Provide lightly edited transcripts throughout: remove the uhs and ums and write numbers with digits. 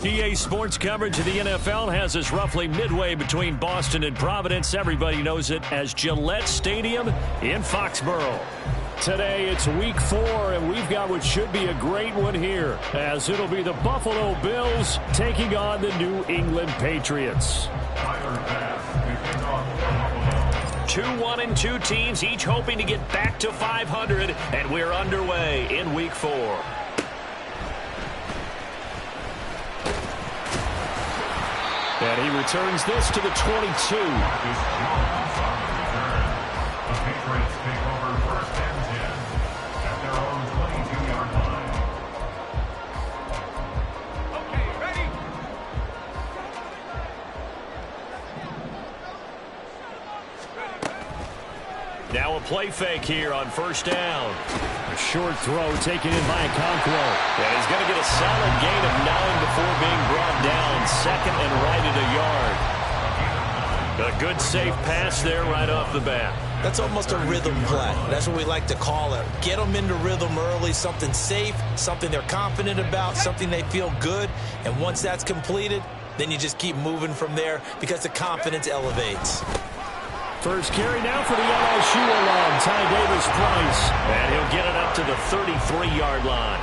EA Sports coverage of the NFL has us roughly midway between Boston and Providence. Everybody knows it as Gillette Stadium in Foxborough. Today it's week 4, and we've got what should be a great one here, as it'll be the Buffalo Bills taking on the New England Patriots. 2-1-2 teams, each hoping to get back to 500, and we're underway in week 4. And he returns this to the 22. The Patriots take over first and 10 at their own 22-yard line. Okay, ready? Now a play fake here on first down. A short throw taken in by Okonkwo. And he's going to get a solid gain of 9 before being brought down. Second and right at a yard. A good safe pass there right off the bat. That's almost a rhythm play. That's what we like to call it. Get them into rhythm early, something safe, something they're confident about, something they feel good. And once that's completed, then you just keep moving from there because the confidence elevates. First carry now for the LSU alum, Ty Davis-Price. And he'll get it up to the 33-yard line.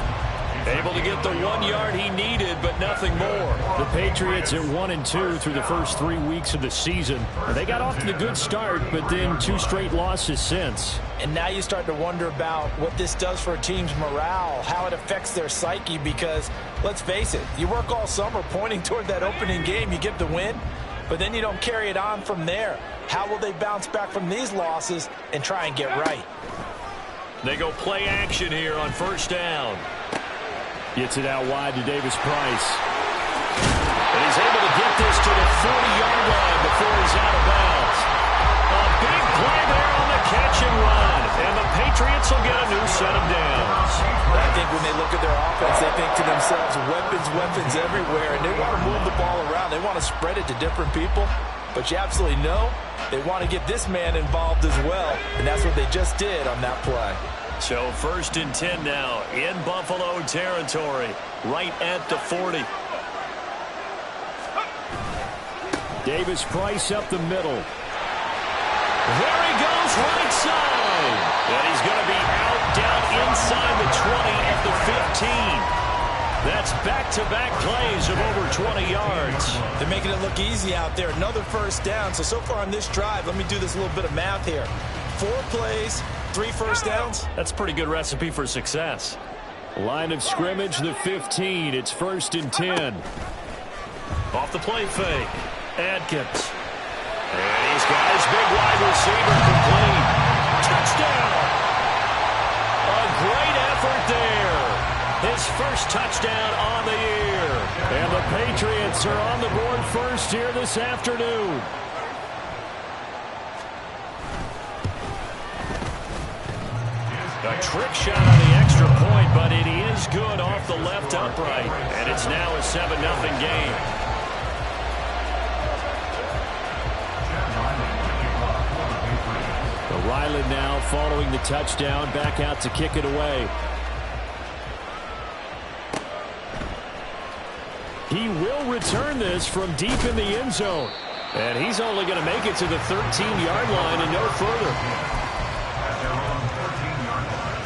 Able to get the 1 yard he needed, but nothing more. The Patriots at 1-2 through the first 3 weeks of the season. They got off to the good start, but then 2 straight losses since. And now you start to wonder about what this does for a team's morale, how it affects their psyche, because let's face it, you work all summer pointing toward that opening game, you get the win, but then you don't carry it on from there. How will they bounce back from these losses and try and get right? They go play action here on first down. Gets it out wide to Davis-Price. And he's able to get this to the 40-yard line before he's out of bounds. A big play there on the catch and run. And the Patriots will get a new set of downs. I think when they look at their offense, they think to themselves, weapons everywhere. And they want to move the ball around. They want to spread it to different people. But you absolutely know they want to get this man involved as well. And that's what they just did on that play. So first and 10 now in Buffalo territory, right at the 40. Davis-Price up the middle. There he goes, right side. And he's going to be out down inside the 20 at the 15. That's back-to-back plays of over 20 yards. They're making it look easy out there. Another first down. So far on this drive, let me do this little bit of math here. 4 plays, 3 first downs. That's a pretty good recipe for success. Line of scrimmage, the 15. It's first and 10. Off the play fake. Adkins. And he's got his big wide receiver complete. Touchdown. A great effort there. His first touchdown on the year. And the Patriots are on the board first here this afternoon. A trick shot on the extra point, but it is good off the left upright. And it's now a 7-0 game. Ryland now following the touchdown, back out to kick it away. He will return this from deep in the end zone. And he's only going to make it to the 13-yard line and no further. At their own 14-yard line.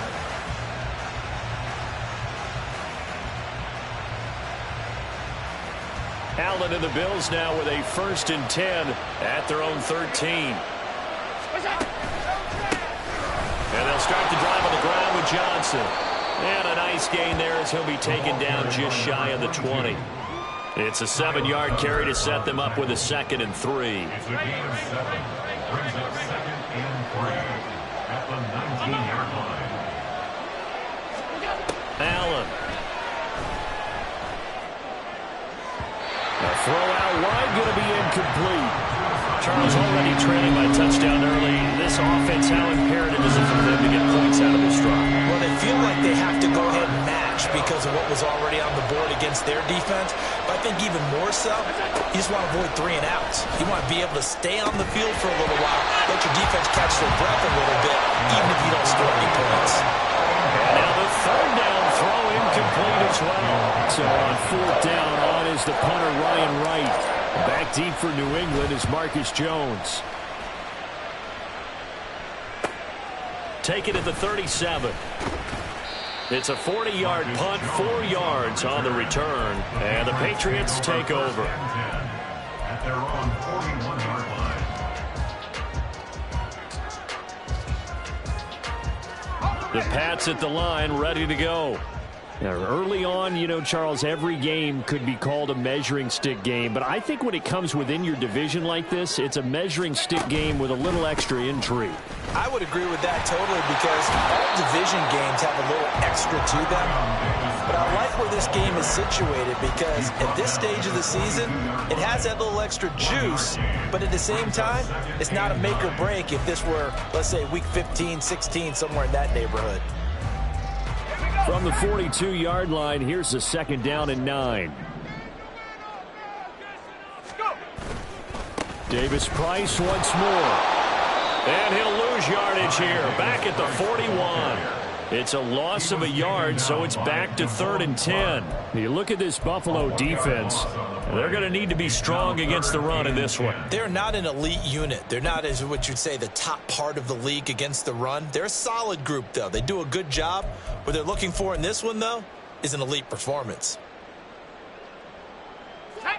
Allen and the Bills now with a 1st and 10 at their own 13. And they'll start the drive on the ground with Johnson. And a nice gain there as he'll be taken down just shy of the 20. It's a 7-yard carry to set them up with a 2nd and 3. It's a gain of 7. Brings up 2nd and 3 at the 19-yard line. Allen. A throw out wide, going to be incomplete. Charles already trailing by touchdown early. This offense, how imperative is it for them to get points out of this drive? Well, they feel like they have to go ahead and match because of what was already on the board against their defense. But I think even more so, you just want to avoid 3 and outs. You want to be able to stay on the field for a little while, let your defense catch their breath a little bit, even if you don't score any points. And now the 3rd down throw incomplete as well. So on 4th down, on is the punter Ryan Wright. Back deep for New England is Marcus Jones. Take it at the 37. It's a 40-yard punt, 4 yards on the return, and the Patriots take over. At their own 41-yard line. The Pats at the line, ready to go. Now, early on, you know, Charles, every game could be called a measuring stick game, but I think when it comes within your division like this, it's a measuring stick game with a little extra intrigue. I would agree with that totally because all division games have a little extra to them. But I like where this game is situated because at this stage of the season, it has that little extra juice, but at the same time, it's not a make or break if this were, let's say, week 15, 16, somewhere in that neighborhood. From the 42-yard line, here's the 2nd down and 9. Davis Price once more. And he'll lose yardage here, back at the 41. It's a loss of a yard, so it's back to 3rd and 10. You look at this Buffalo defense, they're going to need to be strong against the run in this one. They're not an elite unit. They're not, as what you'd say, the top part of the league against the run. They're a solid group, though. They do a good job. What they're looking for in this one, though, is an elite performance.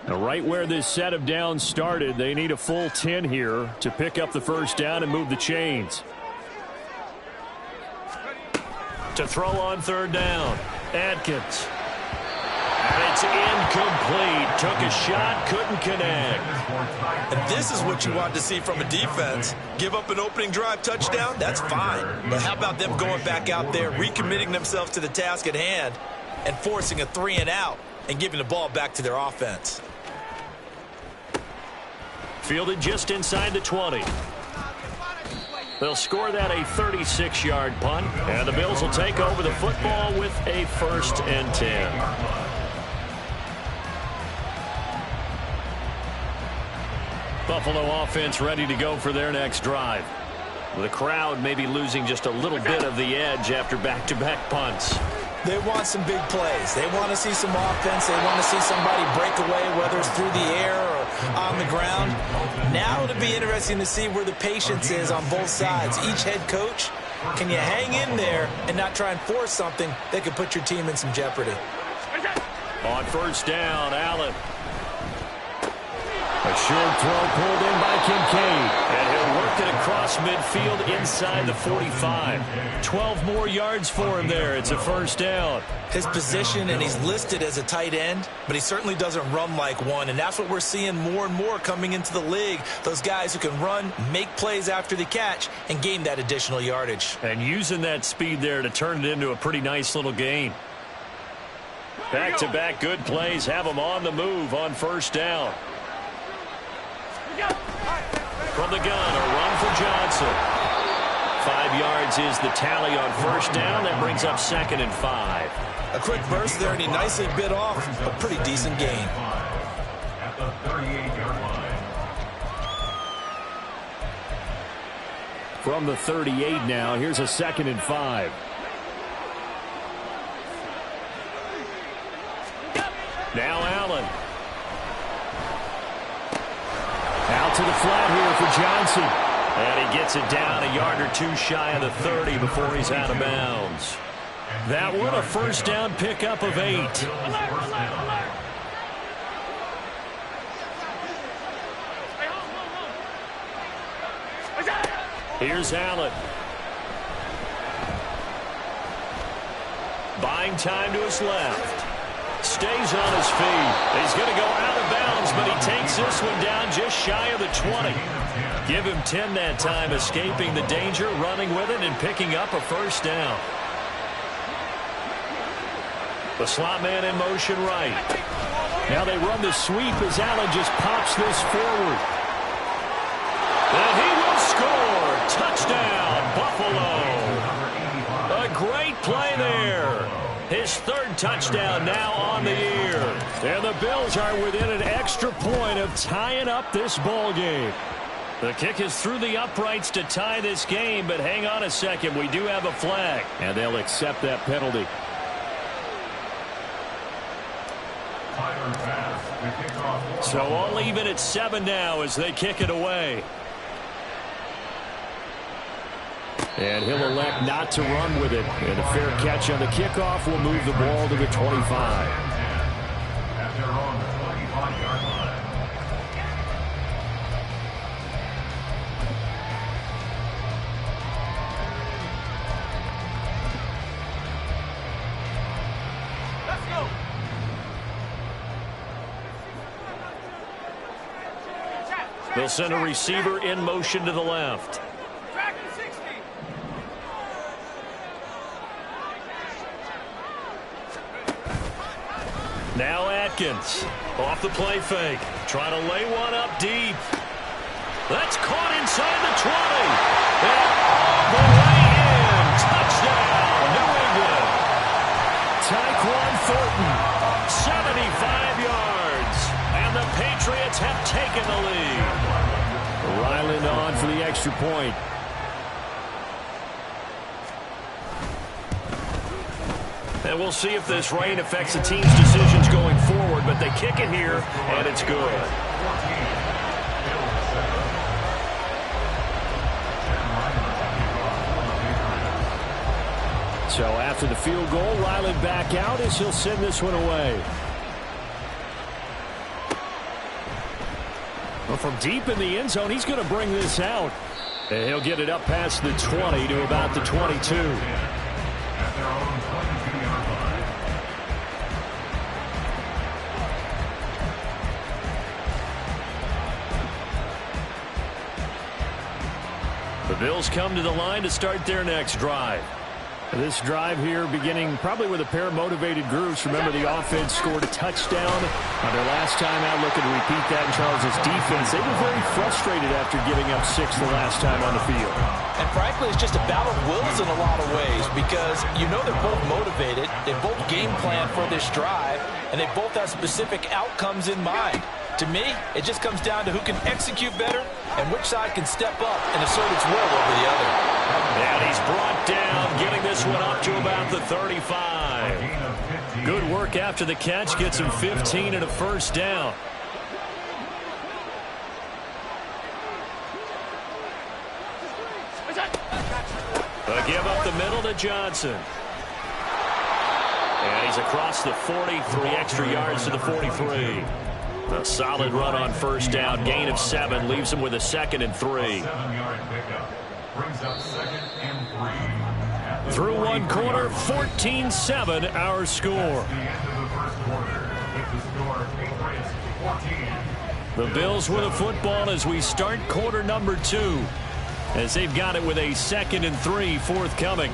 Now, right where this set of downs started, they need a full 10 here to pick up the 1st down and move the chains. To throw on 3rd down, Adkins. And it's incomplete. Took a shot, couldn't connect. And this is what you want to see from a defense. Give up an opening drive touchdown, that's fine. But how about them going back out there, recommitting themselves to the task at hand, and forcing a 3 and out and giving the ball back to their offense. Fielded just inside the 20. They'll score that a 36-yard punt, and the Bills will take over the football with a 1st and 10. Buffalo offense ready to go for their next drive. The crowd may be losing just a little bit of the edge after back-to-back punts. They want some big plays. They want to see some offense. They want to see somebody break away, whether it's through the air or on the ground. Now it'll be interesting to see where the patience is on both sides. Each head coach, can you hang in there and not try and force something that could put your team in some jeopardy? On 1st down, Allen. A short throw pulled in by Kincaid. And he'll work it across midfield inside the 45. 12 more yards for him there. It's a 1st down. His position, and he's listed as a tight end, but he certainly doesn't run like one. And that's what we're seeing more and more coming into the league. Those guys who can run, make plays after the catch, and gain that additional yardage. And using that speed there to turn it into a pretty nice little gain. Back-to-back good plays have them on the move on 1st down. From the gun, a run for Johnson. 5 yards is the tally on 1st down. That brings up 2nd and 5. A quick burst there, and he nicely bit off a pretty decent gain. At the 38-yard line. From the 38 now, here's a 2nd and 5. Now Allen. to the flat here for Johnson. And he gets it down a yard or two shy of the 30 before he's out of bounds. That one a first down pickup of 8. Here's Allen. Buying time to his left. Stays on his feet. He's going to go out of bounds, but he takes this one down just shy of the 20. Give him 10 that time, escaping the danger, running with it, and picking up a first down. The slot man in motion right. Now they run the sweep as Allen just pops this forward. And he will score. Touchdown, Buffalo. A great play there. His third touchdown now on the year. And the Bills are within an extra point of tying up this ball game. The kick is through the uprights to tie this game, but hang on a second. We do have a flag. And they'll accept that penalty. So all even at 7 now as they kick it away. And he'll elect not to run with it. And a fair catch on the kickoff will move the ball to the 25. At their own 25-yard line. Let's go. They'll send a receiver in motion to the left. Now Atkins off the play fake, trying to lay one up deep. That's caught inside the 20. And all the way in. Touchdown, New England. Tyquan Thornton, 75 yards. And the Patriots have taken the lead. Ryland on for the extra point. And we'll see if this rain affects the team's decisions going forward, but they kick it here, and it's good. So after the field goal, Ryland back out as he'll send this one away. Well, from deep in the end zone, he's going to bring this out. And he'll get it up past the 20 to about the 22. At their own 22-yard line. The Bills come to the line to start their next drive. This drive here beginning probably with a pair of motivated groups. Remember, the offense scored a touchdown on their last time out. Looking to repeat that in Charles's defense. They were very frustrated after giving up 6 the last time on the field. And frankly, it's just a battle of wills in a lot of ways because you know they're both motivated. They both game plan for this drive, and they both have specific outcomes in mind. To me, it just comes down to who can execute better and which side can step up and assert its will over the other. And he's brought down, getting this one up to about the 35. Good work after the catch, gets him 15 and a first down. A give up the middle to Johnson. And he's across the 40, 3 extra yards to the 43. A solid run on first down, gain of 7, leaves him with a 2nd and 3. 7-yard pickup. Brings up 2nd and 3. Through one quarter, 14-7 our score. The end of the first quarter. With the score, Patriots 14. The Bills with a football as we start quarter number 2. As they've got it with a 2nd and 3 forthcoming.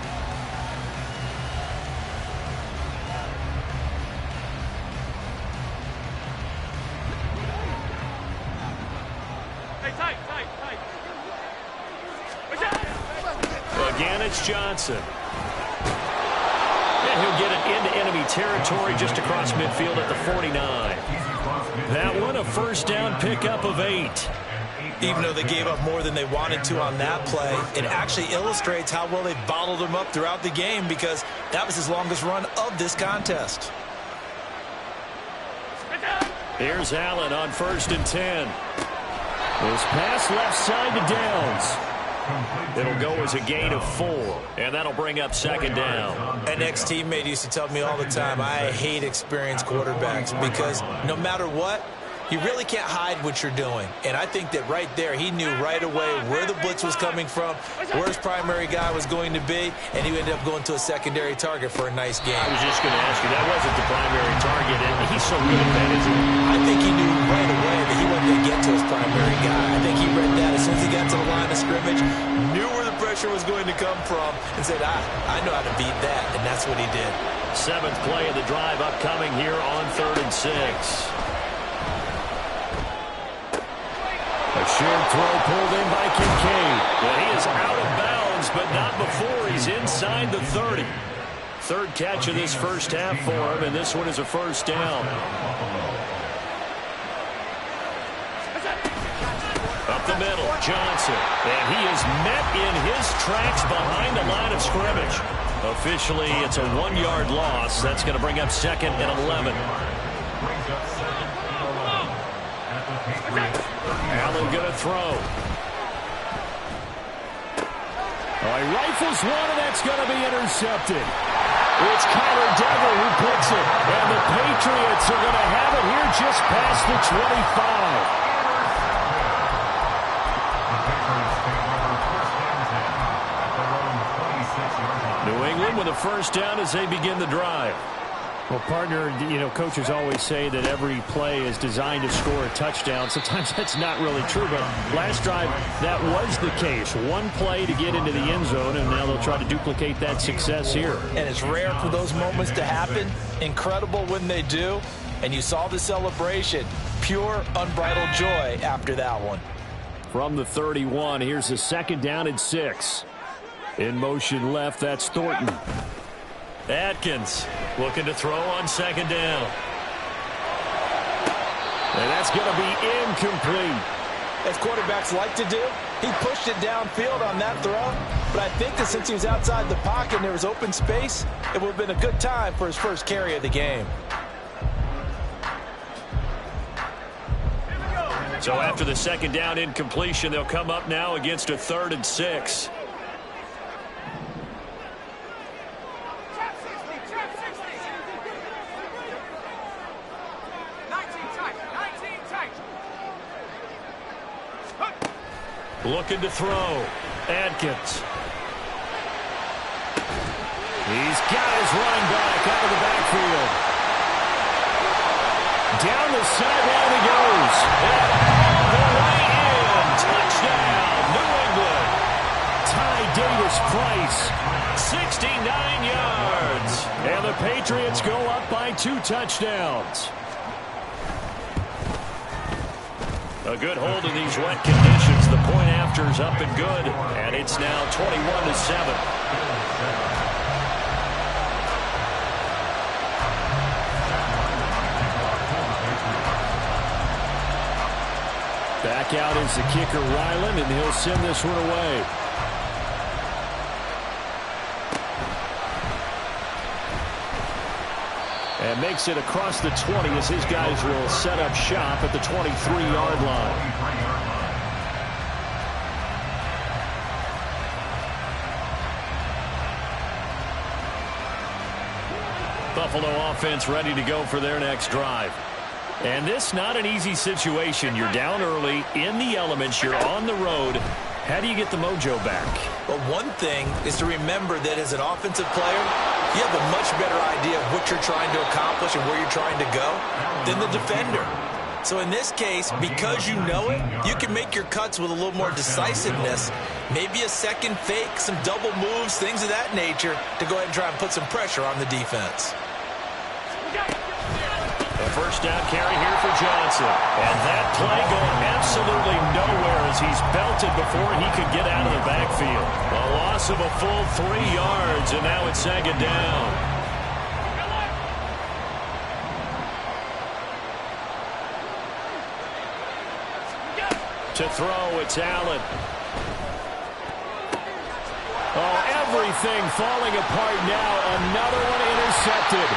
Again, it's Johnson. And he'll get it into enemy territory just across midfield at the 49. That one a first down pickup of 8. Even though they gave up more than they wanted to on that play, it actually illustrates how well they bottled him up throughout the game because that was his longest run of this contest. Here's Allen on 1st and 10. This pass left side to Downs. It'll go as a gain of 4, and that'll bring up second down. An ex-teammate used to tell me all the time, I hate experienced quarterbacks because no matter what, you really can't hide what you're doing. And I think that right there, he knew right away where the blitz was coming from, where his primary guy was going to be, and he ended up going to a secondary target for a nice game. I was just going to ask you, that wasn't the primary target, and he's so good at that, isn't he? I think he knew right away that he wasn't going to get to his primary guy. I think he read that as soon as he got to the line of scrimmage, knew where the pressure was going to come from, and said, I know how to beat that, and that's what he did. 7th play of the drive upcoming here on 3rd and 6. A shared throw pulled in by Kincaid. Well, he is out of bounds, but not before he's inside the 30. 3rd catch of this first half for him, and this one is a first down. Up the middle, Johnson. And he is met in his tracks behind the line of scrimmage. Officially, it's a 1-yard loss. That's going to bring up 2nd and 11. Allen going to throw. He rifles one, and that's going to be intercepted. It's Kyler Duggar who puts it. And the Patriots are going to have it here just past the 25. New England with a first down as they begin the drive. Well, partner, coaches always say that every play is designed to score a touchdown. Sometimes that's not really true, but last drive, that was the case. One play to get into the end zone, and now they'll try to duplicate that success here. And it's rare for those moments to happen. Incredible when they do. And you saw the celebration. Pure, unbridled joy after that one. From the 31, here's the 2nd down and 6. In motion left, that's Thornton. Atkins looking to throw on 2nd down. And that's going to be incomplete. As quarterbacks like to do, he pushed it downfield on that throw. But I think that since he was outside the pocket and there was open space, it would have been a good time for his first carry of the game. So after the 2nd down incompletion, they'll come up now against a 3rd and 6. Looking to throw. Atkins. He's got his running back out of the backfield. Down the sideline he goes. And all the way in. Touchdown, New England. Ty Davis-Price, 69 yards. And the Patriots go up by 2 touchdowns. A good hold in these wet conditions. The point after is up and good. And it's now 21-7. Back out is the kicker, Ryland, and he'll send this one away. And makes it across the 20 as his guys will set up shop at the 23-yard line. Buffalo offense ready to go for their next drive. And this not an easy situation. You're down early, in the elements, you're on the road. How do you get the mojo back? Well, one thing is to remember that as an offensive player, you have a much better idea of what you're trying to accomplish and where you're trying to go than the defender. So in this case, because you know it, you can make your cuts with a little more decisiveness. Maybe a second fake, some double moves, things of that nature to go ahead and try and put some pressure on the defense. A first down carry here for Johnson. And that play going absolutely nowhere as he's belted before he could get out of the backfield. A loss of a full 3 yards, and now it's 2nd down. To throw, it's Allen. Oh, everything falling apart now. Another one intercepted.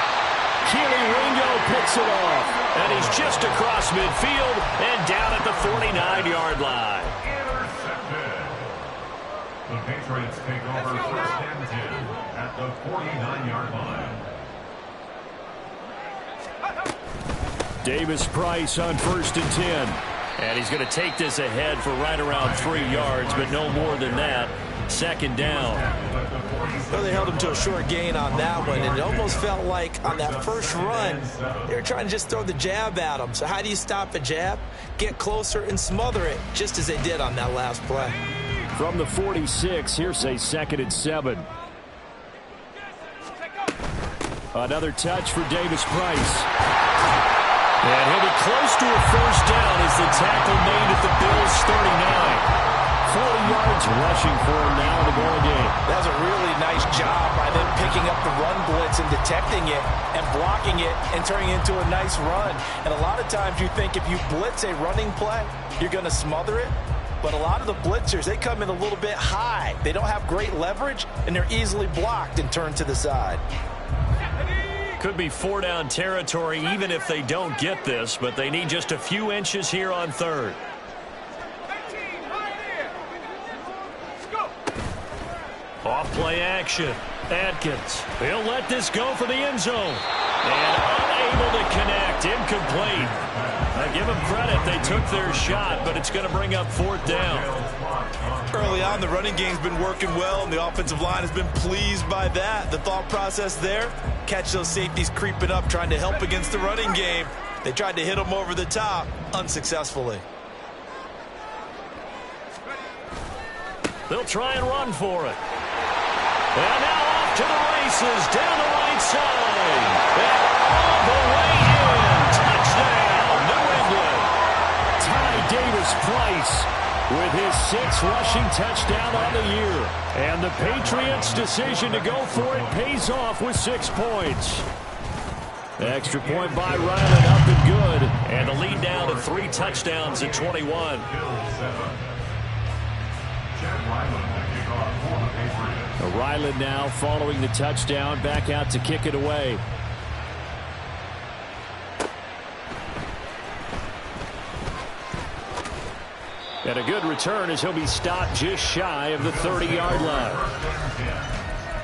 Keely Ringo picks it off. And he's just across midfield and down at the 49-yard line. Intercepted. The Patriots take over first and 10 at the 49-yard line. Davis Price on first and 10. And he's going to take this ahead for right around 3 yards, but no more than that. Second down. Well, they held him to a short gain on that one, and it almost felt like on that first run, they were trying to just throw the jab at him. So how do you stop a jab? Get closer and smother it, just as they did on that last play. From the 46, here's a 2nd and 7. Another touch for Davis Price. And he'll be close to a first down as the tackle made at the Bills' 39. 40 yards rushing for him now in the ball game. That was a really nice job by them picking up the run blitz and detecting it and blocking it and turning it into a nice run. And a lot of times you think if you blitz a running play, you're going to smother it. But a lot of the blitzers, they come in a little bit high. They don't have great leverage, and they're easily blocked and turned to the side. Could be 4-down territory even if they don't get this, but they need just a few inches here on third. Off play action. Atkins. He'll let this go for the end zone. And unable to connect. Incomplete. I give them credit. They took their shot, but it's going to bring up 4th down. Early on, the running game's been working well, and the offensive line has been pleased by that. The thought process there, catch those safeties creeping up, trying to help against the running game. They tried to hit them over the top, unsuccessfully. They'll try and run for it. And now off to the races, down the right side. And all the way in. Touchdown, New England. Ty Davis Price with his 6th rushing touchdown on the year. And the Patriots' decision to go for it pays off with 6 points. Extra point by Ryland, up and good. And the lead down to 3 touchdowns at 21. Ryland now following the touchdown, back out to kick it away. And a good return as he'll be stopped just shy of the 30-yard line.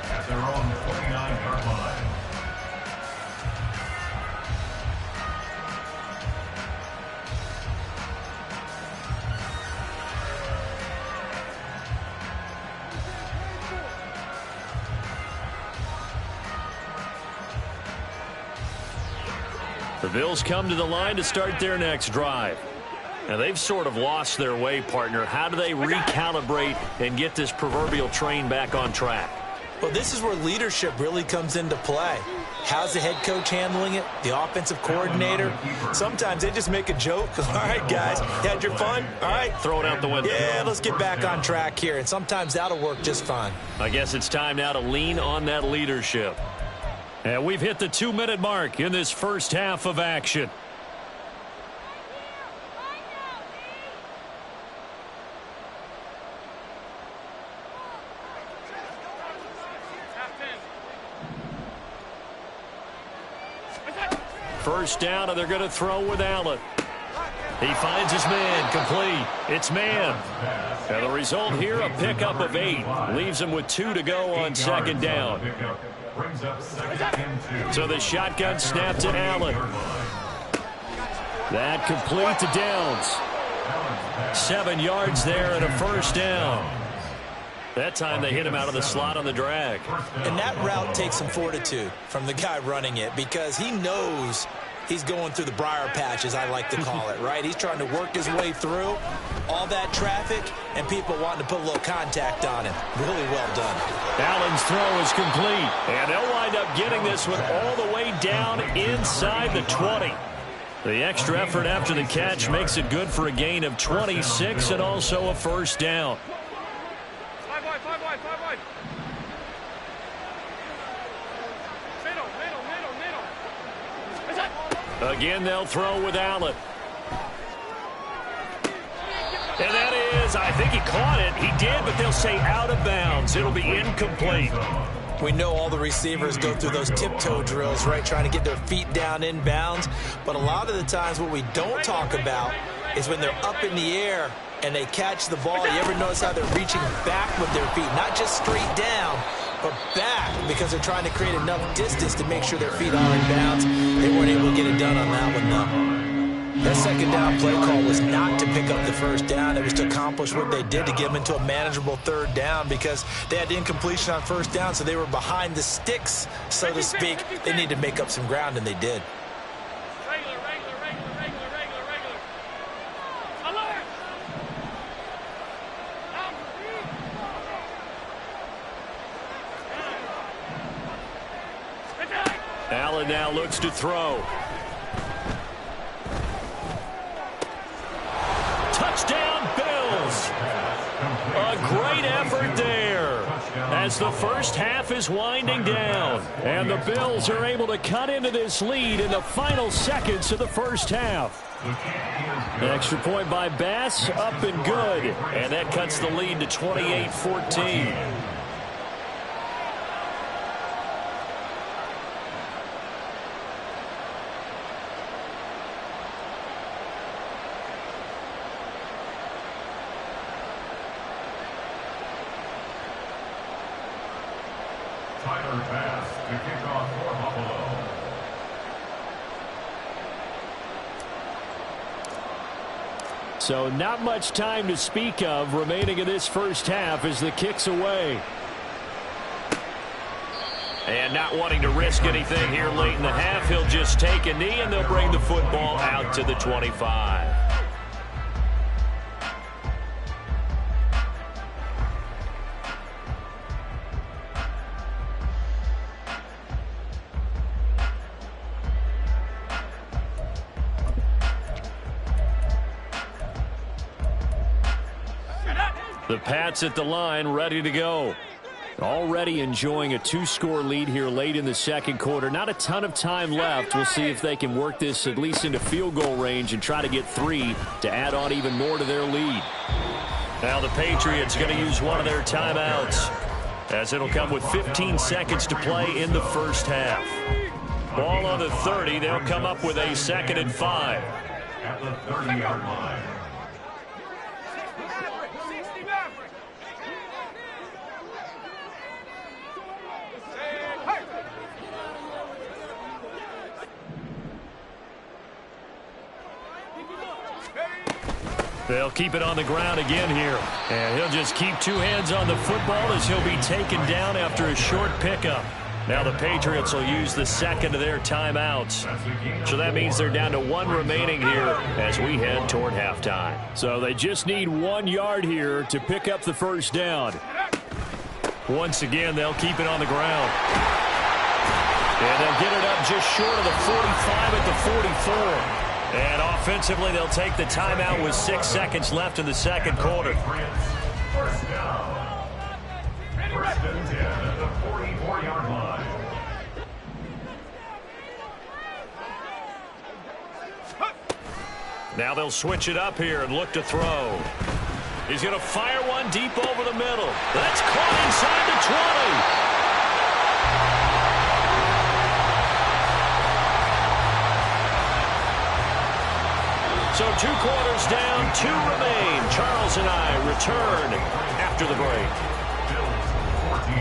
At their own 29-yard line. The Bills come to the line to start their next drive. And they've sort of lost their way, partner. How do they recalibrate and get this proverbial train back on track? Well, this is where leadership really comes into play. How's the head coach handling it? The offensive coordinator? Sometimes they just make a joke. All right, guys, you had your fun? All right. Throw it out the window. Yeah, let's get back on track here. And sometimes that'll work just fine. I guess it's time now to lean on that leadership. And we've hit the 2-minute mark in this first half of action. First down, and they're going to throw with Allen. He finds his man, complete. It's man. And the result here, a pickup of 8. Leaves him with 2 to go on second down. So the shotgun snap to Allen. That complete to Downs. 7 yards there and a first down. That time they hit him out of the slot on the drag. And that route takes some fortitude from the guy running it because he knows he's going through the briar patch, as I like to call it, right? He's trying to work his way through all that traffic and people wanting to put a little contact on him. Really well done. Allen's throw is complete. And they'll wind up getting this one all the way down inside the 20. The extra effort after the catch makes it good for a gain of 26 and also a first down. Again, they'll throw with Allen. And that is, I think he caught it. He did, but they'll say out of bounds. It'll be incomplete. We know all the receivers go through those tiptoe drills, right, trying to get their feet down inbounds. But a lot of the times what we don't talk about is when they're up in the air and they catch the ball. You ever notice how they're reaching back with their feet, not just straight down, but back, because they're trying to create enough distance to make sure their feet are in bounds. They weren't able to get it done on that one, though. That second down play call was not to pick up the first down. It was to accomplish what they did, to get them into a manageable third down, because they had incompletion on first down, so they were behind the sticks, so to speak. They needed to make up some ground, and they did. Allen now looks to throw. Touchdown, Bills. A great effort there as the first half is winding down. And the Bills are able to cut into this lead in the final seconds of the first half. An extra point by Bass, up and good. And that cuts the lead to 28-14. Pass to kick off for Buffalo. So not much time to speak of remaining in this first half as the kick's away. And not wanting to risk anything here late in the half, he'll just take a knee and they'll bring the football out to the 25. The Pats at the line, ready to go. Already enjoying a two-score lead here late in the second quarter. Not a ton of time left. We'll see if they can work this at least into field goal range and try to get 3 to add on even more to their lead. Now the Patriots going to use one of their timeouts, as it'll come with 15 seconds to play in the first half. Ball on the 30. They'll come up with a 2nd and 5. At the 30-yard line. They'll keep it on the ground again here. And he'll just keep 2 hands on the football as he'll be taken down after a short pickup. Now the Patriots will use the second of their timeouts. So that means they're down to 1 remaining here as we head toward halftime. So they just need 1 yard here to pick up the first down. Once again, they'll keep it on the ground. And they'll get it up just short of the 45 at the 44. And offensively, they'll take the timeout with 6 seconds left in the second quarter. First down. First and 10 at the 44-yard line. Now they'll switch it up here and look to throw. He's going to fire one deep over the middle. That's caught inside the 20. So 2 quarters down, 2 remain. Charles and I return after the break. Bills 14.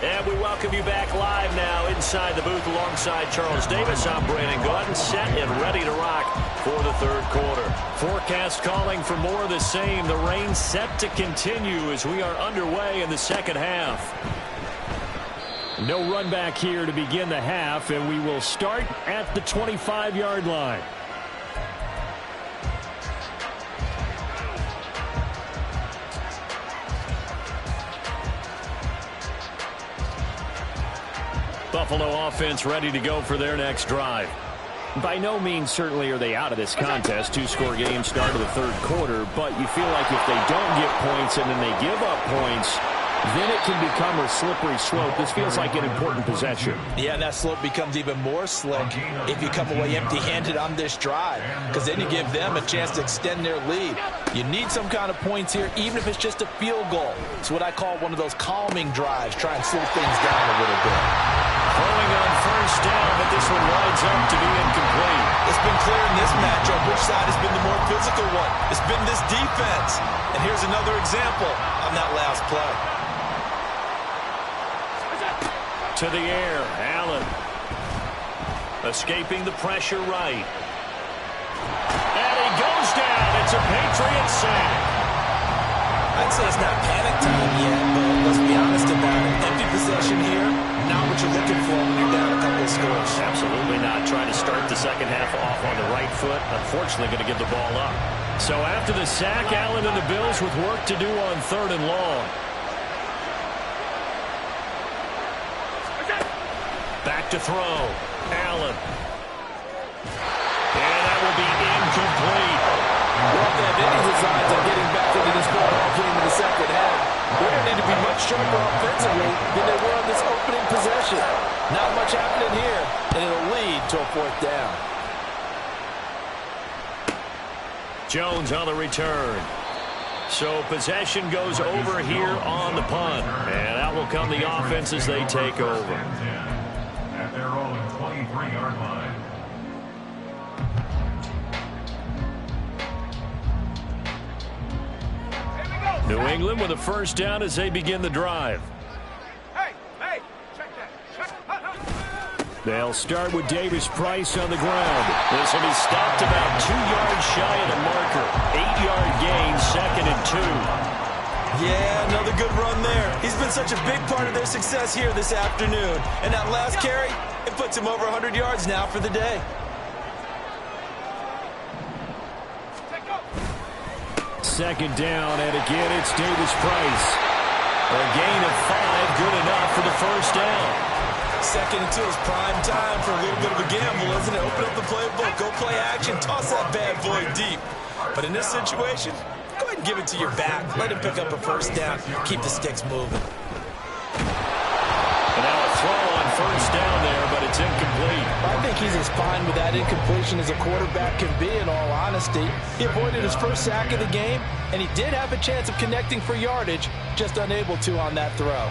And we welcome you back live now inside the booth alongside Charles Davis. I'm Brandon Gordon, set and ready to rock for the third quarter. Forecast calling for more of the same. The rain set to continue as we are underway in the second half. No run back here to begin the half, and we will start at the 25-yard line. Buffalo offense ready to go for their next drive. By no means certainly are they out of this contest. 2-score game start of the third quarter, but you feel like if they don't get points and then they give up points, then it can become a slippery slope. This feels like an important possession. Yeah, and that slope becomes even more slick if you come away empty-handed on this drive, because then you give them a chance to extend their lead. You need some kind of points here, even if it's just a field goal. It's what I call one of those calming drives. Try and slow things down a little bit. Throwing on first down, but this one winds up to be incomplete. It's been clear in this matchup which side has been the more physical one. It's been this defense. And here's another example on that last play. To the air, Allen. Escaping the pressure right. And he goes down. It's a Patriot sack. I'd say it's not panic time yet, but let's be honest about it. Empty possession here, not what you're looking for when you're down a couple of scores. Absolutely not. Trying to start the second half off on the right foot. Unfortunately, going to give the ball up. So after the sack, Allen and the Bills with work to do on 3rd and long. Back to throw. Allen. And that will be incomplete. Well, if they have any designs on getting back into this ball game in the second half, they're going to need to be much sharper offensively than they were on this opening possession. Not much happening here, and it'll lead to a 4th down. Jones on the return. So possession goes over here on the punt. And out will come the offense as they take over. At their own 23-yard line. New England with a first down as they begin the drive. Hey, check that. They'll start with Davis Price on the ground. This will be stopped about 2 yards shy of the marker. 8-yard gain, 2nd and 2. Yeah, another good run there. He's been such a big part of their success here this afternoon. And that last carry, it puts him over 100 yards now for the day. Second down, and again it's Davis Price. A gain of 5, good enough for the first down. 2nd and 2 is prime time for a little bit of a gamble, isn't it? Open up the playbook, go play action, toss that bad boy deep. But in this situation, go ahead and give it to your back. Let him pick up a first down. Keep the sticks moving. And now a throw on first down there, but it's incomplete. I think he's as fine with that incompletion as a quarterback can be, in all honesty. He avoided his first sack of the game, and he did have a chance of connecting for yardage, just unable to on that throw.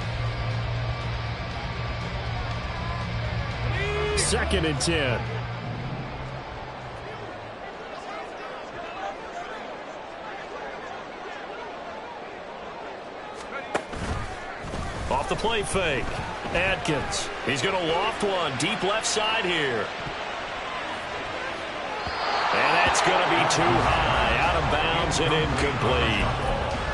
2nd and 10. Off the play fake. Atkins. He's going to loft one deep left side here. And that's going to be too high. Out of bounds and incomplete.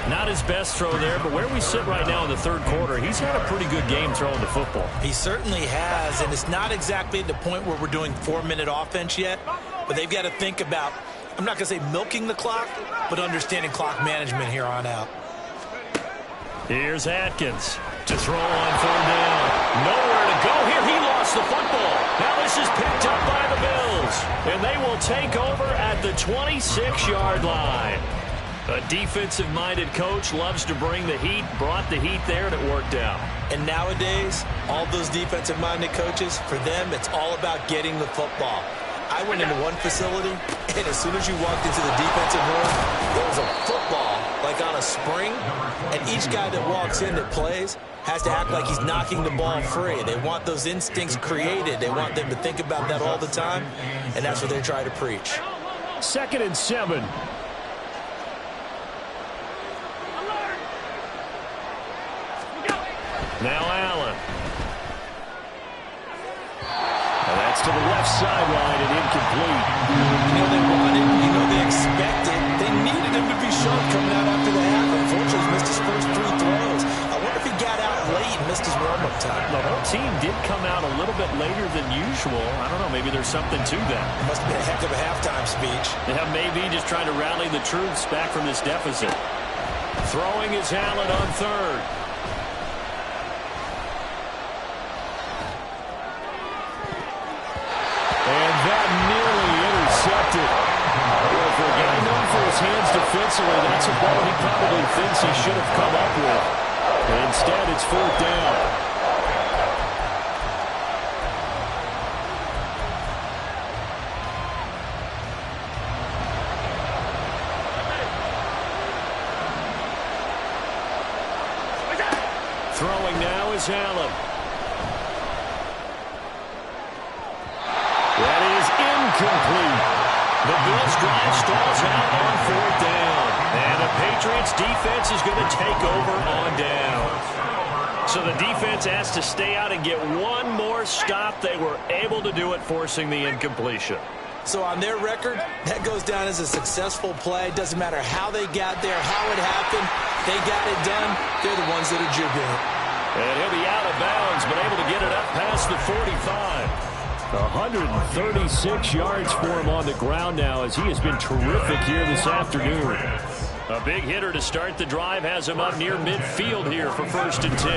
Not his best throw there, but where we sit right now in the 3rd quarter, he's had a pretty good game throwing the football. He certainly has, and it's not exactly at the point where we're doing 4-minute offense yet, but they've got to think about, I'm not going to say milking the clock, but understanding clock management here on out. Here's Atkins to throw on 4th down. Nowhere to go here. He lost the football. Now this is picked up by the Bills, and they will take over at the 26-yard line. A defensive-minded coach loves to bring the heat, brought the heat there, and it worked out. And nowadays, all those defensive-minded coaches, for them, it's all about getting the football. I went into one facility, and as soon as you walked into the defensive room, there was a football, like on a spring, and each guy that walks in that plays has to act like he's knocking the ball free. They want those instincts created. They want them to think about that all the time, and that's what they try to preach. 2nd and 7. Now Allen. And that's to the left sideline and incomplete. You know they wanted, you know they expected, they needed him to be sharp coming out after the half. Unfortunately, he missed his first 3 throws. I wonder if he got out late and missed his warm-up time. The whole team did come out a little bit later than usual. I don't know, maybe there's something to that. It must have been a heck of a halftime speech. Yeah, maybe just trying to rally the troops back from this deficit. Throwing is Allen on 3rd. And that nearly intercepted. Well, for a guy known for his hands defensively, that's a ball he probably thinks he should have come up with. Instead, it's 4th down. Throwing now is Allen. That is incomplete. The Bills drive stalls out on 4th down. And the Patriots defense is going to take over on down. So the defense has to stay out and get one more stop. They were able to do it, forcing the incompletion. So on their record, that goes down as a successful play. Doesn't matter how they got there, how it happened. They got it done. They're the ones that are jubilant. And he'll be out of bounds, but able to get it up past the 45. 136 yards for him on the ground now, as he has been terrific here this afternoon. A big hitter to start the drive has him up near midfield here for 1st and 10.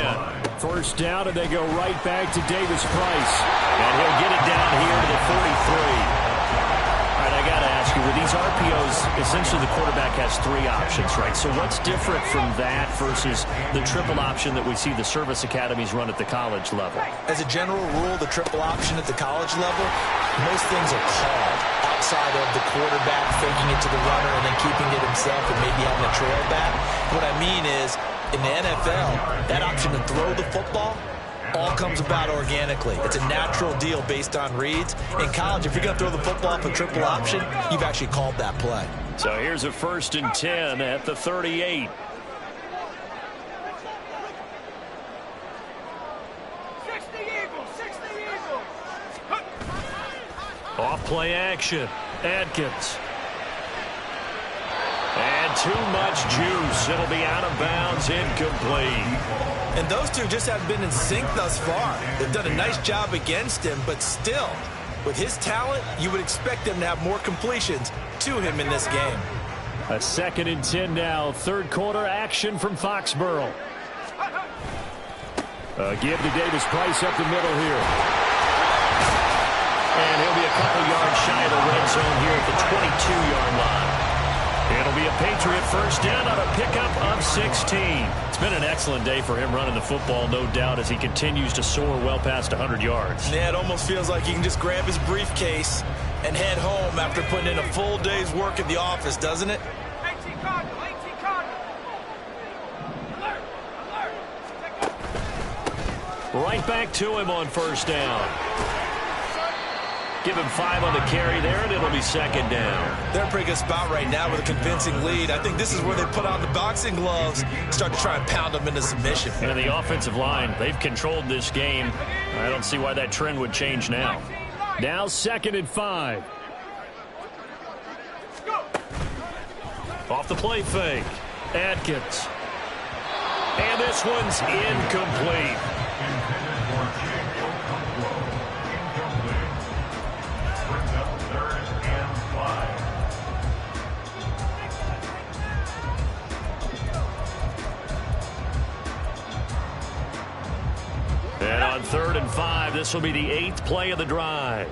1st down, and they go right back to Davis Price. And he'll get it down here to the 43. All right, I got to ask you, with these RPOs, essentially the quarterback has 3 options, right? So what's different from that versus the triple option that we see the service academies run at the college level? As a general rule, the triple option at the college level, most things are called outside of the quarterback faking it to the runner and then keeping it himself and maybe having a trail back. What I mean is, in the NFL, that option to throw the football all comes about organically. It's a natural deal based on reads. In college, if you're going to throw the football off a triple option, you've actually called that play. So here's a 1st and 10 at the 38. 60 Eagles, 60 Eagles. Off play action. Adkins. And too much juice. It'll be out of bounds, incomplete. And those two just haven't been in sync thus far. They've done a nice job against him, but still, with his talent, you would expect them to have more completions to him in this game. A 2nd and 10 now. 3rd quarter action from Foxborough. Give to Davis Price up the middle here. And he'll be a couple yards shy of the red zone here at the 22-yard line. It'll be a Patriot 1st down on a pickup of 16. It's been an excellent day for him running the football, no doubt, as he continues to soar well past 100 yards. Yeah, it almost feels like he can just grab his briefcase and head home after putting in a full day's work at the office, doesn't it? 18 Cardinal, 18 Cardinal. Alert, alert. Right back to him on 1st down. Give him 5 on the carry there, and it'll be 2nd down. They're in a pretty good spot right now with a convincing lead. I think this is where they put on the boxing gloves, start to try and pound them into submission. And the offensive line, they've controlled this game. I don't see why that trend would change now. Now 2nd and 5. Off the play fake. Adkins. And this one's incomplete. And on 3rd and 5, this will be the 8th play of the drive.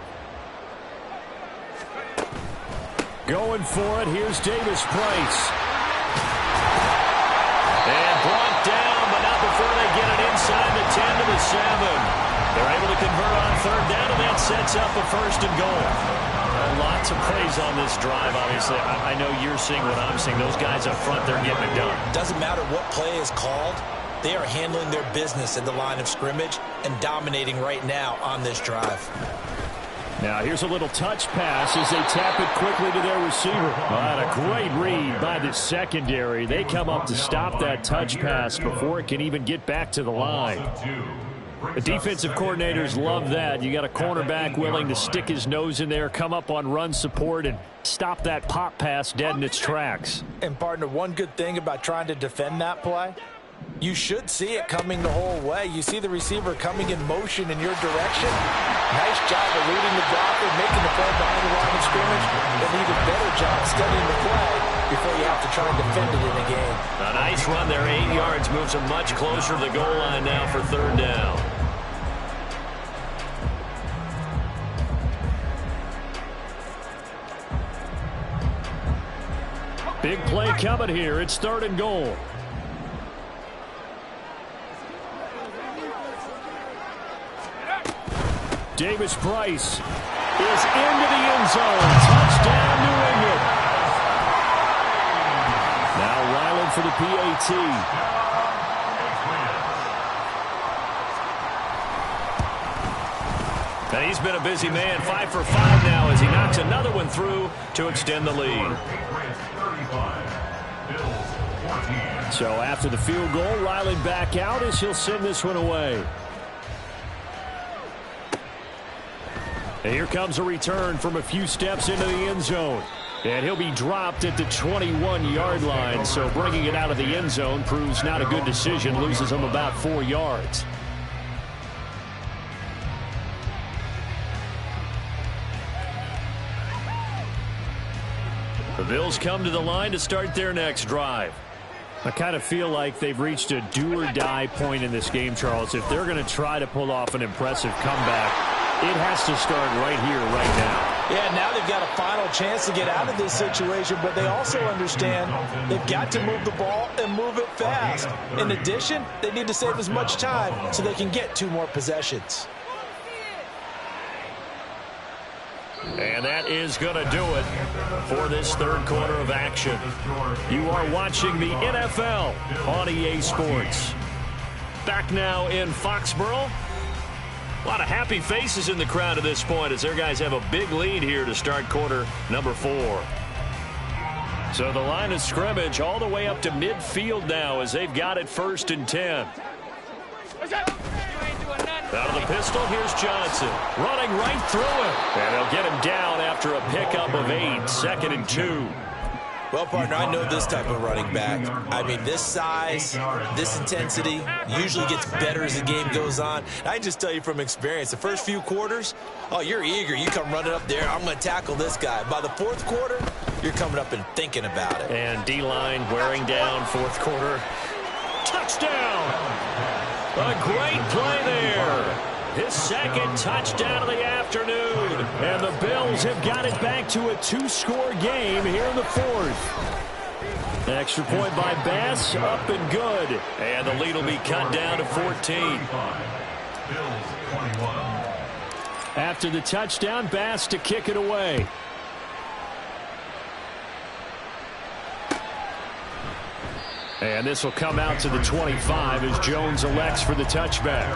Going for it. Here's Davis Price. And brought down, but not before they get it inside the 10 to the 7. They're able to convert on 3rd down, and that sets up a 1st and goal. Lots of praise on this drive, obviously. I know you're seeing what I'm seeing. Those guys up front, they're getting it done. Doesn't matter what play is called. They are handling their business at the line of scrimmage and dominating right now on this drive. Now here's a little touch pass as they tap it quickly to their receiver. And a great read by the secondary. They come up to stop that touch pass before it can even get back to the line. The defensive coordinators love that. You got a cornerback willing to stick his nose in there, come up on run support, and stop that pop pass dead in its tracks. And, partner, one good thing about trying to defend that play, you should see it coming the whole way. You see the receiver coming in motion in your direction. Nice job eluding the blocker, making the play behind the line of scrimmage, and even better job studying the play before you have to try and defend it in a game. A nice run there, 8 yards, moves them much closer to the goal line now for 3rd down. Big play coming here. It's 3rd and goal. Davis-Price is into the end zone. Touchdown, New England. Now Ryland for the PAT. And he's been a busy man, 5 for 5 now as he knocks another one through to extend the lead. So after the field goal, Ryland back out as he'll send this one away. And here comes a return from a few steps into the end zone. And he'll be dropped at the 21-yard line. So bringing it out of the end zone proves not a good decision. Loses him about 4 yards. The Bills come to the line to start their next drive. I kind of feel like they've reached a do-or-die point in this game, Charles. If they're going to try to pull off an impressive comeback, it has to start right here, right now. Yeah, now they've got a final chance to get out of this situation, but they also understand they've got to move the ball and move it fast. In addition, they need to save as much time so they can get 2 more possessions. And that is going to do it for this third quarter of action. You are watching the NFL on EA Sports. Back now in Foxborough. A lot of happy faces in the crowd at this point as their guys have a big lead here to start quarter number 4. So the line of scrimmage all the way up to midfield now as they've got it 1st and 10. Out of the pistol, here's Johnson. Running right through it. And they'll get him down after a pickup of 8. 2nd and 2. Well, partner, I know this type of running back. I mean, this size, this intensity usually gets better as the game goes on. I can just tell you from experience, the first few quarters, oh, you're eager. You come running up there, I'm going to tackle this guy. By the 4th quarter, you're coming up and thinking about it. And D-line wearing down 4th quarter. Touchdown! A great play there. His 2nd touchdown of the afternoon. And the Bills have got it back to a 2-score game here in the 4th. Extra point by Bass, up and good. And the lead will be cut down to 14. After the touchdown, Bass to kick it away. And this will come out to the 25 as Jones elects for the touchback.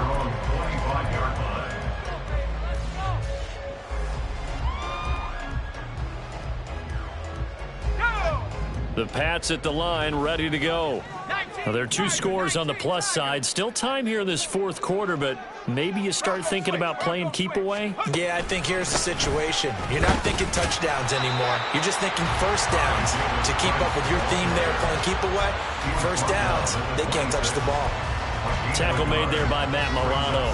The Pats at the line, ready to go. Now, there are 2 scores on the plus side. Still time here in this 4th quarter, but maybe you start thinking about playing keep away? Yeah, I think here's the situation. You're not thinking touchdowns anymore. You're just thinking first downs. To keep up with your theme there, playing keep away, first downs, they can't touch the ball. Tackle made there by Matt Milano.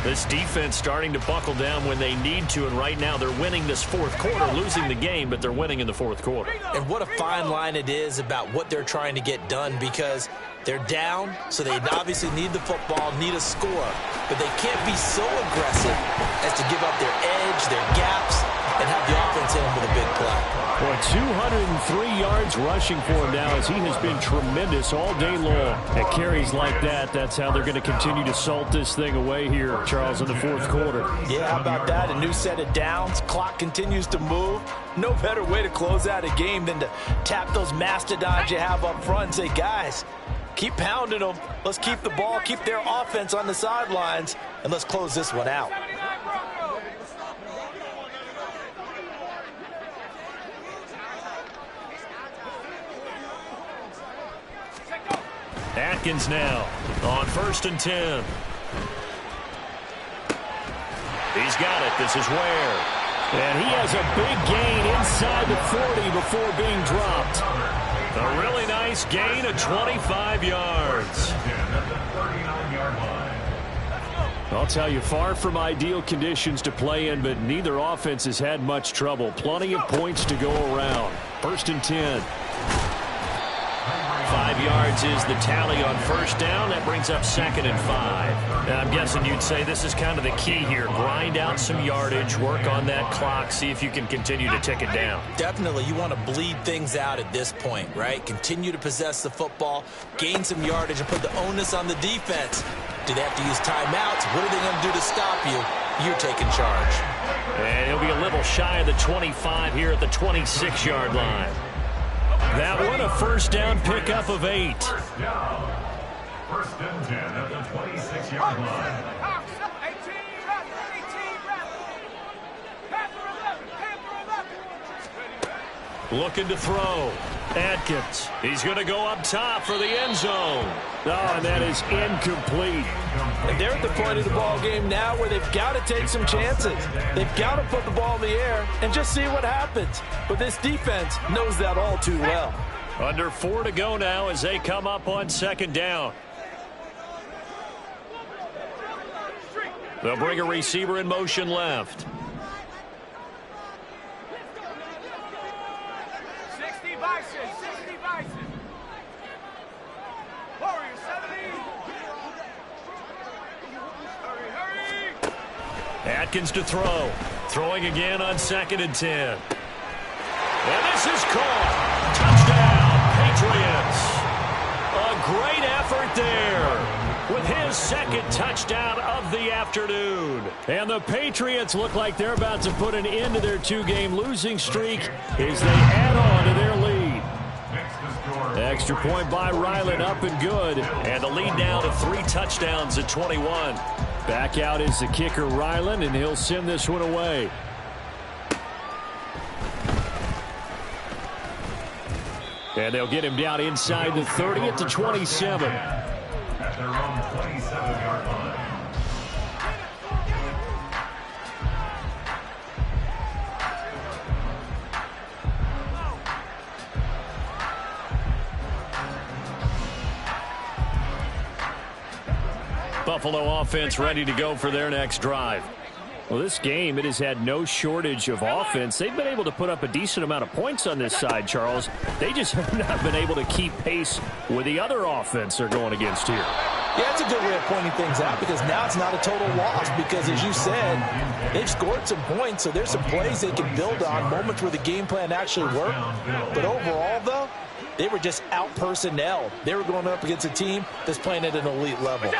This defense starting to buckle down when they need to, and right now they're winning this 4th quarter, losing the game, but they're winning in the 4th quarter. And what a fine line it is about what they're trying to get done, because they're down, so they obviously need the football, need a score, but they can't be so aggressive as to give up their edge, their gaps, and have the offense hit them with a big play. Boy, 203 yards rushing for him now as he has been tremendous all day long. At carries like that, that's how they're going to continue to salt this thing away here, Charles, in the 4th quarter. Yeah, how about that? A new set of downs. Clock continues to move. No better way to close out a game than to tap those mastodons you have up front and say, guys, keep pounding them. Let's keep the ball, keep their offense on the sidelines, and let's close this one out. Atkins now on 1st and 10. He's got it. This is Ware. And he has a big gain inside the 40 before being dropped. A really nice gain of 25 yards. I'll tell you, far from ideal conditions to play in, but neither offense has had much trouble. Plenty of points to go around. 1st and 10. 5 yards is the tally on 1st down. That brings up 2nd and 5. And I'm guessing you'd say this is kind of the key here. Grind out some yardage, work on that clock, see if you can continue to tick it down. Definitely. You want to bleed things out at this point, right? Continue to possess the football, gain some yardage, and put the onus on the defense. Do they have to use timeouts? What are they going to do to stop you? you're taking charge. And he'll be a little shy of the 25 here at the 26-yard line. That one, a first down pickup of 8. First down. First and 10 at the 26-yard line. 18, 18, Panther 11, Panther 11. Looking to throw. Atkins. He's going to go up top for the end zone. Oh, and that is incomplete. And they're at the point of the ball game now where they've got to take some chances. They've got to put the ball in the air and just see what happens. But this defense knows that all too well. Under 4 to go now as they come up on second down. They'll bring a receiver in motion left. 60 Bison, 60 Bison. Warrior 70. Hurry, hurry. Atkins to throw. Throwing again on second and 10. And this is caught. Touchdown, Patriots. A great effort there with his second touchdown of the afternoon. And the Patriots look like they're about to put an end to their 2-game losing streak as they add on to their lead. Extra point by Ryland, up and good. And the lead now to 3 touchdowns at 21. Back out is the kicker, Ryland, and he'll send this one away. And they'll get him down inside the 30 at the 27. At their own 27-yard line. Buffalo offense ready to go for their next drive. Well, this game, it has had no shortage of offense. They've been able to put up a decent amount of points on this side, Charles. They just have not been able to keep pace with the other offense they're going against here. Yeah, that's a good way of pointing things out because now it's not a total loss because, as you said, they've scored some points, so there's some plays they can build on, moments where the game plan actually worked. But overall, though, they were just out-personnelled. They were going up against a team that's playing at an elite level.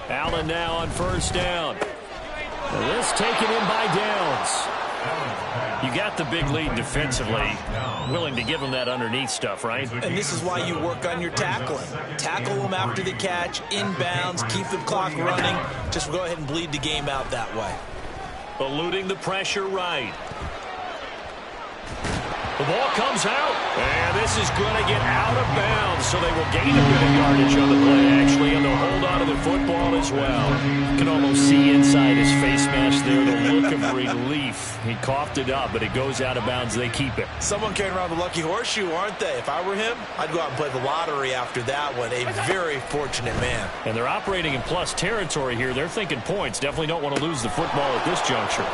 Allen now on first down. This taken in by Downs. You got the big lead defensively. Willing to give them that underneath stuff, right? And this is why you work on your tackling. Tackle them after the catch, inbounds, keep the clock running. Just go ahead and bleed the game out that way. Eluding the pressure right. The ball comes out, and this is going to get out of bounds, so they will gain a bit of yardage on the play, actually, and they'll hold on to the football as well. You can almost see inside his face mask there the look of relief. He coughed it up, but it goes out of bounds. They keep it. Someone carrying around the lucky horseshoe, aren't they? If I were him, I'd go out and play the lottery after that one. A very fortunate man. And they're operating in plus territory here. They're thinking points. Definitely don't want to lose the football at this juncture.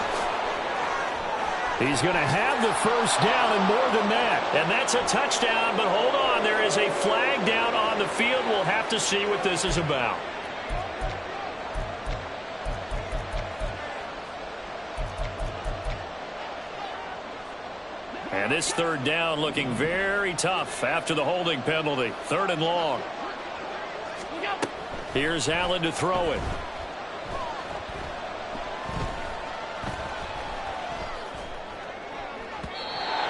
He's going to have the first down and more than that. And that's a touchdown, but hold on. There is a flag down on the field. We'll have to see what this is about. And this third down looking very tough after the holding penalty. 3rd and long. Here's Allen to throw it.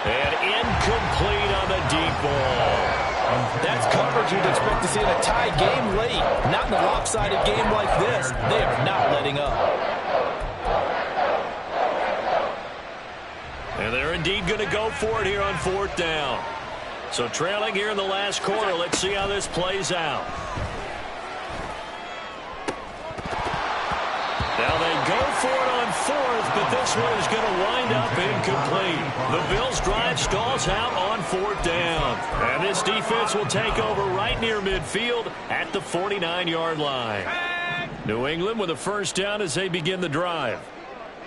And incomplete on the deep ball. That's coverage you'd expect to see in a tie game late. Not in a lopsided game like this. They are not letting up. And they're indeed going to go for it here on 4th down. So trailing here in the last quarter. Let's see how this plays out. Now they go for it on 4th, but this one is going to wind up incomplete. The Bills' drive stalls out on 4th down. And this defense will take over right near midfield at the 49-yard line. New England with a first down as they begin the drive.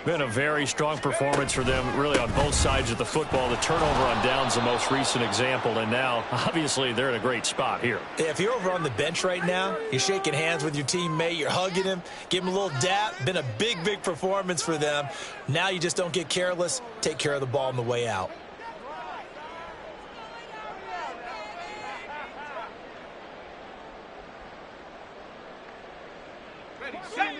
Been a very strong performance for them, really, on both sides of the football. The turnover on downs the most recent example, and now, obviously, they're in a great spot here. If you're over on the bench right now, you're shaking hands with your teammate, you're hugging him, give him a little dap. Been a big, big performance for them. Now you just don't get careless. Take care of the ball on the way out. Ready, set.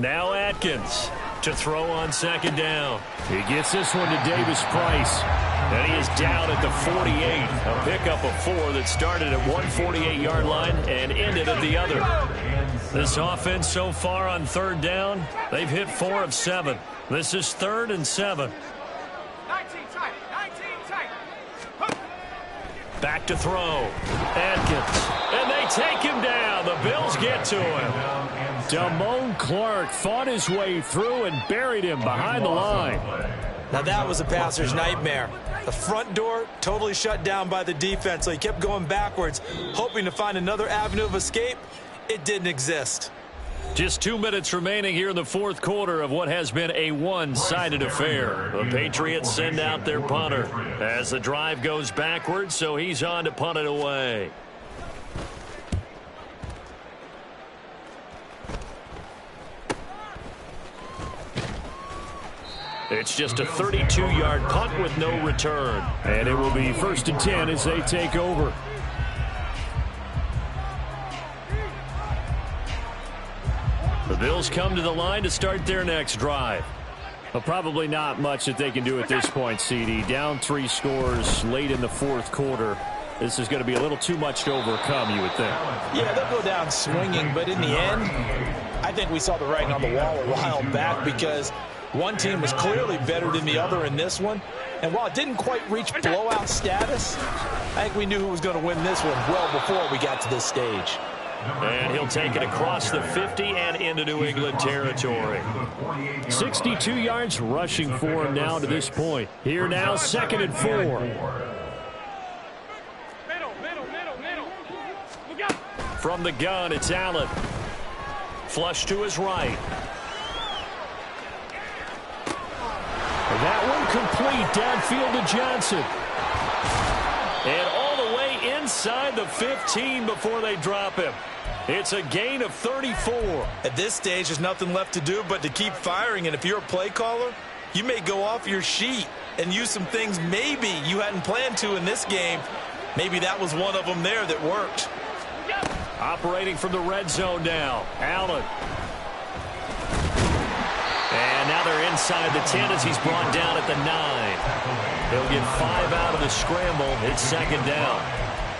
Now Atkins to throw on second down. He gets this one to Davis Price. And he is down at the 48. A pickup of 4 that started at 148-yard line and ended at the other. This offense so far on third down, they've hit 4 of 7. This is 3rd and 7. 19 tight. 19 tight. Back to throw. Atkins. And they take him down. The Bills get to him. Damone Clark fought his way through and buried him behind the line. Now that was a passer's nightmare. The front door totally shut down by the defense, so he kept going backwards, hoping to find another avenue of escape. It didn't exist. Just 2 minutes remaining here in the fourth quarter of what has been a one-sided affair. The Patriots send out their punter as the drive goes backwards, so he's on to punt it away. It's just a 32-yard punt with no return. And it will be 1st and 10 as they take over. The Bills come to the line to start their next drive. Well, probably not much that they can do at this point, CD. Down 3 scores late in the fourth quarter. This is going to be a little too much to overcome, you would think. Yeah, they'll go down swinging, but in the end, I think we saw the writing on the wall a while back because one team was clearly better than the other in this one. And while it didn't quite reach blowout status, I think we knew who was going to win this one well before we got to this stage. And he'll take it across the 50 and into New England territory. 62 yards rushing for him now to this point. Here now, 2nd and 4. Middle. Look out. From the gun, it's Allen. Flush to his right. That one complete downfield to Johnson. And all the way inside the 15 before they drop him. It's a gain of 34. At this stage, there's nothing left to do but to keep firing. And if you're a play caller, you may go off your sheet and use some things maybe you hadn't planned to in this game. Maybe that was one of them there that worked. Operating from the red zone now. Allen. And now they're inside the 10 as he's brought down at the 9. They'll get 5 out of the scramble. It's 2nd down.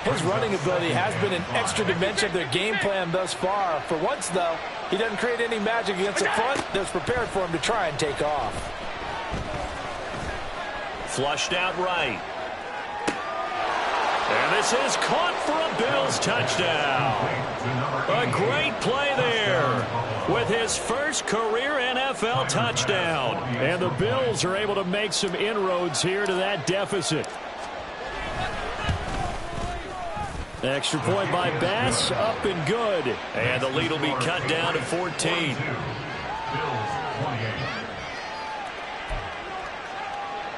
His running ability has been an extra dimension of their game plan thus far. For once, though, he doesn't create any magic against the front that's prepared for him to try and take off. Flushed out right. And this is caught for a Bills touchdown. A great play there with his first career NFL touchdown. And the Bills are able to make some inroads here to that deficit. Extra point by Bass, up and good. And the lead will be cut down to 14.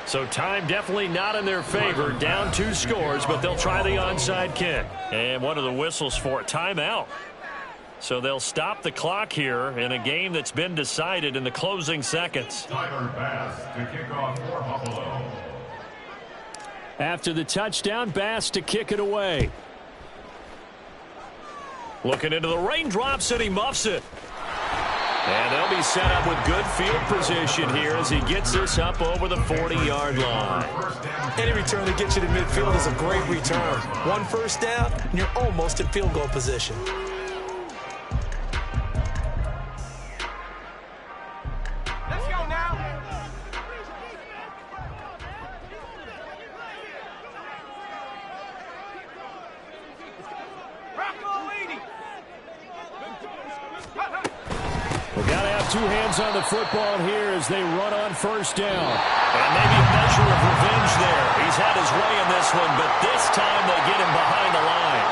So time definitely not in their favor. Down 2 scores, but they'll try the onside kick. And what are the whistles for? Timeout. So they'll stop the clock here in a game that's been decided in the closing seconds. Tyler Bass to kick off for Buffalo. After the touchdown, Bass to kick it away. Looking into the raindrops, and he muffs it. And they'll be set up with good field position here as he gets this up over the 40-yard line. Any return that gets you to midfield is a great return. 1 first down, and you're almost in field goal position. Let's go now. Rocco leading. We've got to have 2 hands on the football here as they run on first down. And maybe a measure of revenge there. He's had his way in this one, but this time they get him behind the line.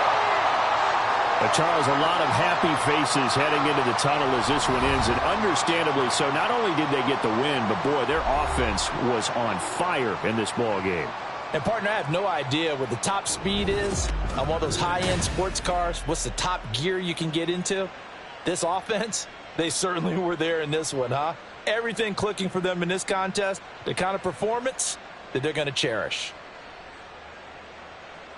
Charles, a lot of happy faces heading into the tunnel as this one ends, and understandably so. Not only did they get the win, but boy, their offense was on fire in this ball game. And, partner, I have no idea what the top speed is on one of those high-end sports cars. What's the top gear you can get into? This offense, they certainly were there in this one, huh? Everything clicking for them in this contest, the kind of performance that they're going to cherish.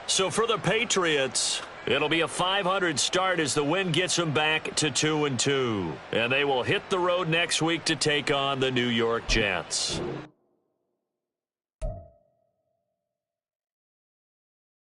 So for the Patriots, It'll be a .500 start as the win gets them back to 2-2. And they will hit the road next week to take on the New York Jets.